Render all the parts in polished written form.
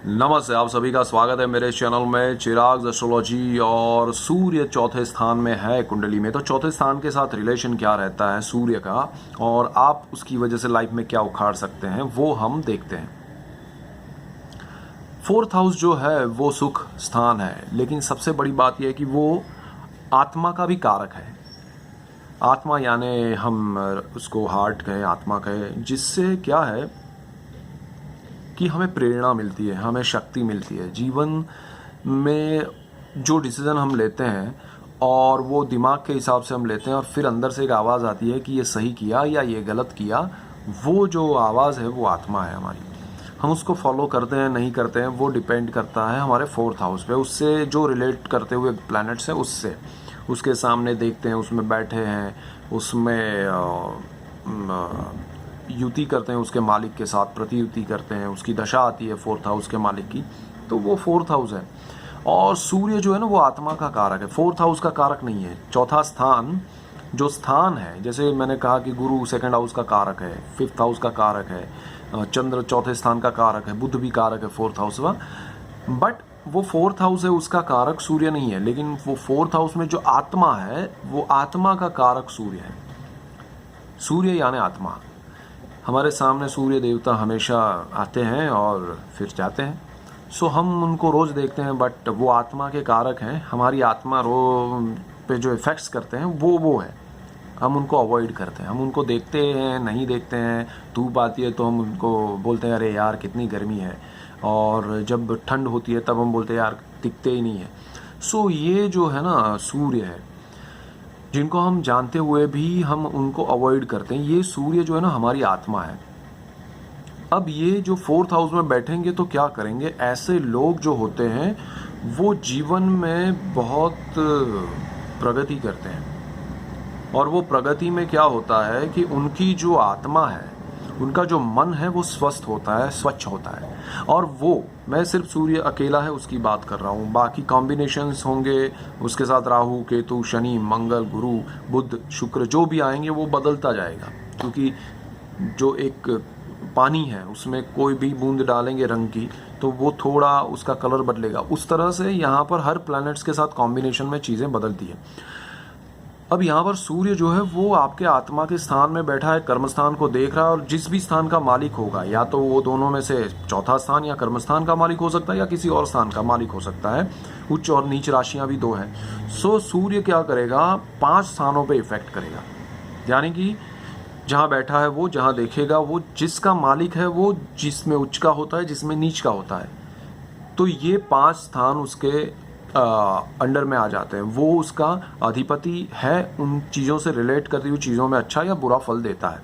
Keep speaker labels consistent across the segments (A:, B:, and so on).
A: नमस्ते, आप सभी का स्वागत है मेरे चैनल में चिराग एस्ट्रोलॉजी। और सूर्य चौथे स्थान में है कुंडली में, तो चौथे स्थान के साथ रिलेशन क्या रहता है सूर्य का और आप उसकी वजह से लाइफ में क्या उखाड़ सकते हैं वो हम देखते हैं। फोर्थ हाउस जो है वो सुख स्थान है, लेकिन सबसे बड़ी बात यह है कि वो आत्मा का भी कारक है। आत्मा यानी हम उसको हार्ट कहें, आत्मा कहें, जिससे क्या है कि हमें प्रेरणा मिलती है, हमें शक्ति मिलती है जीवन में। जो डिसीजन हम लेते हैं और वो दिमाग के हिसाब से हम लेते हैं और फिर अंदर से एक आवाज़ आती है कि ये सही किया या ये गलत किया, वो जो आवाज़ है वो आत्मा है हमारी। हम उसको फॉलो करते हैं नहीं करते हैं वो डिपेंड करता है हमारे फोर्थ हाउस पे, उससे जो रिलेट करते हुए प्लैनेट्स हैं उससे। उसके सामने देखते हैं, उसमें बैठे हैं, उसमें युति करते हैं उसके मालिक के साथ, प्रतियुति करते हैं, उसकी दशा आती है फोर्थ हाउस के मालिक की, तो वो फोर्थ हाउस है। और सूर्य जो है ना वो आत्मा का कारक है, फोर्थ हाउस का कारक नहीं है। चौथा स्थान जो स्थान है, जैसे मैंने कहा कि गुरु सेकंड हाउस का कारक है, फिफ्थ हाउस का कारक है, चंद्र चौथे स्थान का कारक है, बुध भी कारक है फोर्थ हाउस का, बट वो फोर्थ हाउस है उसका कारक सूर्य नहीं है। लेकिन वो फोर्थ हाउस में जो आत्मा है वो आत्मा का कारक सूर्य है। सूर्य यानी आत्मा। हमारे सामने सूर्य देवता हमेशा आते हैं और फिर जाते हैं, सो हम उनको रोज़ देखते हैं, बट वो आत्मा के कारक हैं। हमारी आत्मा पे जो इफ़ेक्ट्स करते हैं वो है, हम उनको अवॉइड करते हैं। हम उनको देखते हैं नहीं देखते हैं, धूप आती है तो हम उनको बोलते हैं अरे यार कितनी गर्मी है, और जब ठंड होती है तब हम बोलते हैं यार दिखते ही नहीं है। सो ये जो है ना सूर्य है, जिनको हम जानते हुए भी हम उनको अवॉइड करते हैं, ये सूर्य जो है ना हमारी आत्मा है। अब ये जो फोर्थ हाउस में बैठेंगे तो क्या करेंगे, ऐसे लोग जो होते हैं वो जीवन में बहुत प्रगति करते हैं। और वो प्रगति में क्या होता है कि उनकी जो आत्मा है, उनका जो मन है वो स्वस्थ होता है, स्वच्छ होता है। और वो, मैं सिर्फ सूर्य अकेला है उसकी बात कर रहा हूँ, बाकी कॉम्बिनेशंस होंगे उसके साथ, राहु केतु शनि मंगल गुरु बुध शुक्र जो भी आएंगे वो बदलता जाएगा, क्योंकि जो एक पानी है उसमें कोई भी बूंद डालेंगे रंग की तो वो थोड़ा उसका कलर बदलेगा। उस तरह से यहाँ पर हर प्लैनेट्स के साथ कॉम्बिनेशन में चीज़ें बदलती है। अब यहाँ पर सूर्य जो है वो आपके आत्मा के स्थान में बैठा है, कर्म स्थान को देख रहा है, और जिस भी स्थान का मालिक होगा, या तो वो दोनों में से चौथा स्थान या कर्म स्थान का मालिक हो सकता है या किसी और स्थान का मालिक हो सकता है। उच्च और नीच राशियां भी दो हैं। सो सूर्य क्या करेगा, 5 स्थानों पे इफेक्ट करेगा, यानी कि जहाँ बैठा है वो, जहाँ देखेगा वो, जिसका मालिक है वो, जिसमें उच्च का होता है जिसमें नीच का होता है, तो ये 5 स्थान उसके अंडर में आ जाते हैं। वो उसका अधिपति है, उन चीज़ों से रिलेट करती हुई चीज़ों में अच्छा या बुरा फल देता है।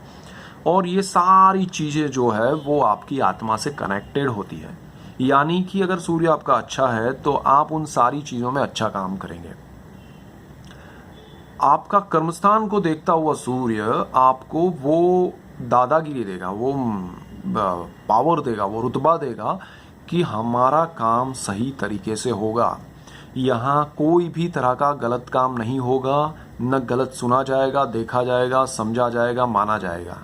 A: और ये सारी चीज़ें जो है वो आपकी आत्मा से कनेक्टेड होती है, यानी कि अगर सूर्य आपका अच्छा है तो आप उन सारी चीज़ों में अच्छा काम करेंगे। आपका कर्मस्थान को देखता हुआ सूर्य आपको वो दादागिरी देगा, वो पावर देगा, वो रुतबा देगा कि हमारा काम सही तरीके से होगा। यहाँ कोई भी तरह का गलत काम नहीं होगा, न गलत सुना जाएगा, देखा जाएगा, समझा जाएगा, माना जाएगा।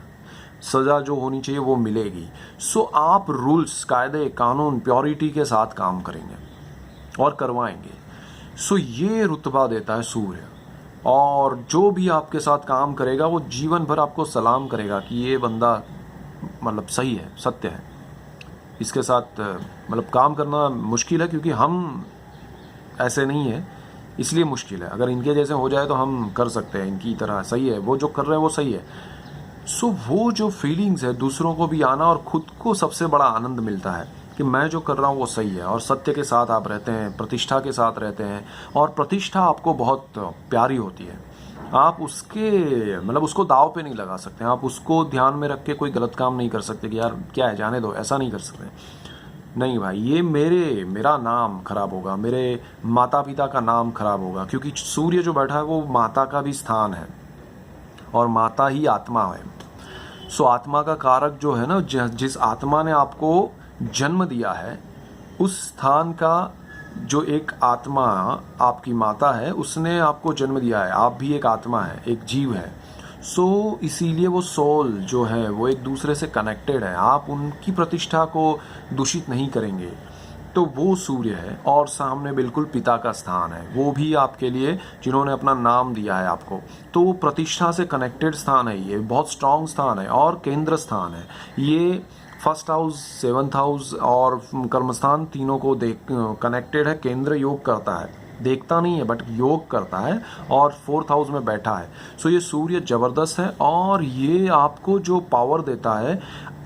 A: सज़ा जो होनी चाहिए वो मिलेगी। सो आप रूल्स, कायदे, कानून, प्योरिटी के साथ काम करेंगे और करवाएंगे। सो ये रुतबा देता है सूर्य, और जो भी आपके साथ काम करेगा वो जीवन भर आपको सलाम करेगा कि ये बंदा मतलब सही है, सत्य है। इसके साथ मतलब काम करना मुश्किल है, क्योंकि हम ऐसे नहीं है इसलिए मुश्किल है। अगर इनके जैसे हो जाए तो हम कर सकते हैं, इनकी तरह सही है, वो जो कर रहे हैं वो सही है। सो वो जो फीलिंग्स है, दूसरों को भी आना और खुद को सबसे बड़ा आनंद मिलता है कि मैं जो कर रहा हूँ वो सही है, और सत्य के साथ आप रहते हैं, प्रतिष्ठा के साथ रहते हैं, और प्रतिष्ठा आपको बहुत प्यारी होती है। आप उसके मतलब उसको दाव पे नहीं लगा सकते, आप उसको ध्यान में रख के कोई गलत काम नहीं कर सकते कि यार क्या है जाने दो, ऐसा नहीं कर सकते। नहीं भाई, ये मेरा नाम खराब होगा, मेरे माता पिता का नाम खराब होगा, क्योंकि सूर्य जो बैठा है वो माता का भी स्थान है और माता ही आत्मा है। सो आत्मा का कारक जो है ना, जिस आत्मा ने आपको जन्म दिया है, उस स्थान का जो एक आत्मा आपकी माता है उसने आपको जन्म दिया है। आप भी एक आत्मा है, एक जीव है। सो इसीलिए वो सोल जो है वो एक दूसरे से कनेक्टेड है। आप उनकी प्रतिष्ठा को दूषित नहीं करेंगे, तो वो सूर्य है। और सामने बिल्कुल पिता का स्थान है, वो भी आपके लिए जिन्होंने अपना नाम दिया है आपको, तो वो प्रतिष्ठा से कनेक्टेड स्थान है, ये बहुत स्ट्रांग स्थान है और केंद्र स्थान है। ये फर्स्ट हाउस, सेवंथ हाउस और कर्मस्थान तीनों को देख कनेक्टेड है, केंद्र योग करता है, देखता नहीं है बट योग करता है और फोर्थ हाउस में बैठा है। सो ये सूर्य जबरदस्त है और ये आपको जो पावर देता है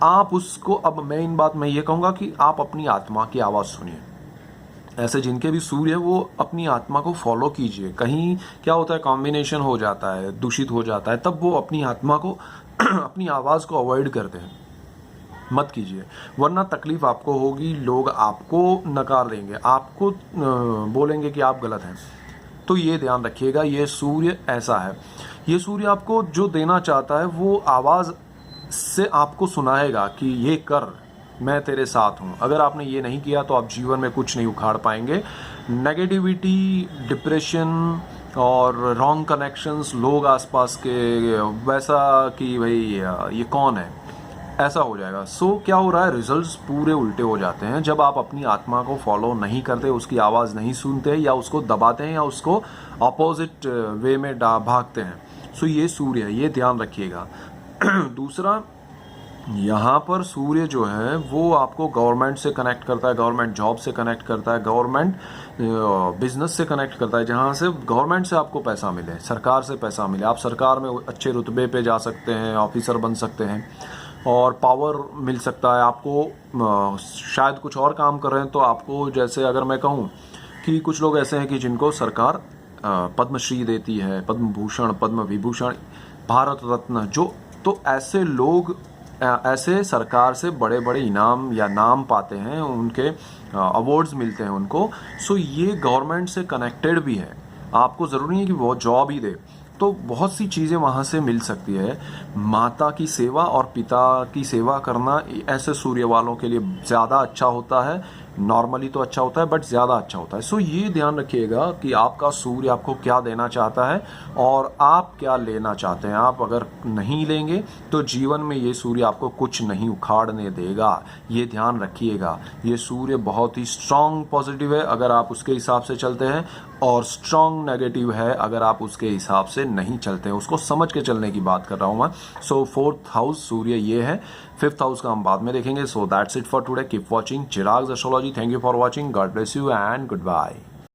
A: आप उसको, अब मैं ये कहूँगा कि आप अपनी आत्मा की आवाज़ सुनिए। ऐसे जिनके भी सूर्य है वो अपनी आत्मा को फॉलो कीजिए। कहीं क्या होता है, कॉम्बिनेशन हो जाता है, दूषित हो जाता है, तब वो अपनी आत्मा को अपनी आवाज़ को अवॉइड करते हैं। मत कीजिए, वरना तकलीफ आपको होगी, लोग आपको नकार देंगे, आपको बोलेंगे कि आप गलत हैं। तो ये ध्यान रखिएगा, ये सूर्य ऐसा है, ये सूर्य आपको जो देना चाहता है वो आवाज़ से आपको सुनाएगा कि ये कर, मैं तेरे साथ हूँ। अगर आपने ये नहीं किया तो आप जीवन में कुछ नहीं उखाड़ पाएंगे। नेगेटिविटी, डिप्रेशन और रॉन्ग कनेक्शंस, लोग आसपास के वैसा कि भाई ये कौन है, ऐसा हो जाएगा। सो क्या हो रहा है, रिजल्ट्स पूरे उल्टे हो जाते हैं जब आप अपनी आत्मा को फॉलो नहीं करते, उसकी आवाज़ नहीं सुनते या उसको दबाते हैं या उसको अपोजिट वे में भागते हैं। सो ये सूर्य है, ये ध्यान रखिएगा। दूसरा, यहाँ पर सूर्य जो है वो आपको गवर्नमेंट से कनेक्ट करता है, गवर्नमेंट जॉब से कनेक्ट करता है, गवर्नमेंट बिजनेस से कनेक्ट करता है, जहाँ से गवर्नमेंट से आपको पैसा मिले, सरकार से पैसा मिले, आप सरकार में अच्छे रुतबे पे जा सकते हैं, ऑफिसर बन सकते हैं और पावर मिल सकता है आपको। शायद कुछ और काम कर रहे हैं तो आपको, जैसे अगर मैं कहूँ कि कुछ लोग ऐसे हैं कि जिनको सरकार पद्मश्री देती है, पद्म भूषण, पद्म विभूषण, भारत रत्न, जो तो ऐसे लोग ऐसे सरकार से बड़े बड़े इनाम या नाम पाते हैं, उनके अवार्ड्स मिलते हैं उनको। सो ये गवर्नमेंट से कनेक्टेड भी है, आपको ज़रूरी नहीं कि वो जॉब ही दे, तो बहुत सी चीज़ें वहाँ से मिल सकती है। माता की सेवा और पिता की सेवा करना ऐसे सूर्य वालों के लिए ज़्यादा अच्छा होता है, नॉर्मली तो अच्छा होता है बट ज़्यादा अच्छा होता है। सो ये ध्यान रखिएगा कि आपका सूर्य आपको क्या देना चाहता है और आप क्या लेना चाहते हैं। आप अगर नहीं लेंगे तो जीवन में ये सूर्य आपको कुछ नहीं उखाड़ने देगा, ये ध्यान रखिएगा। ये सूर्य बहुत ही स्ट्रॉन्ग पॉजिटिव है अगर आप उसके हिसाब से चलते हैं, और स्ट्रॉन्ग नेगेटिव है अगर आप उसके हिसाब से नहीं चलते हैं। उसको समझ के चलने की बात कर रहा हूँ मैं। सो फोर्थ हाउस सूर्य ये है, फिफ्थ हाउस का हम बाद में देखेंगे। So that's it for today, keep watching Chirag's astrology. Thank you for watching, God bless you and good bye.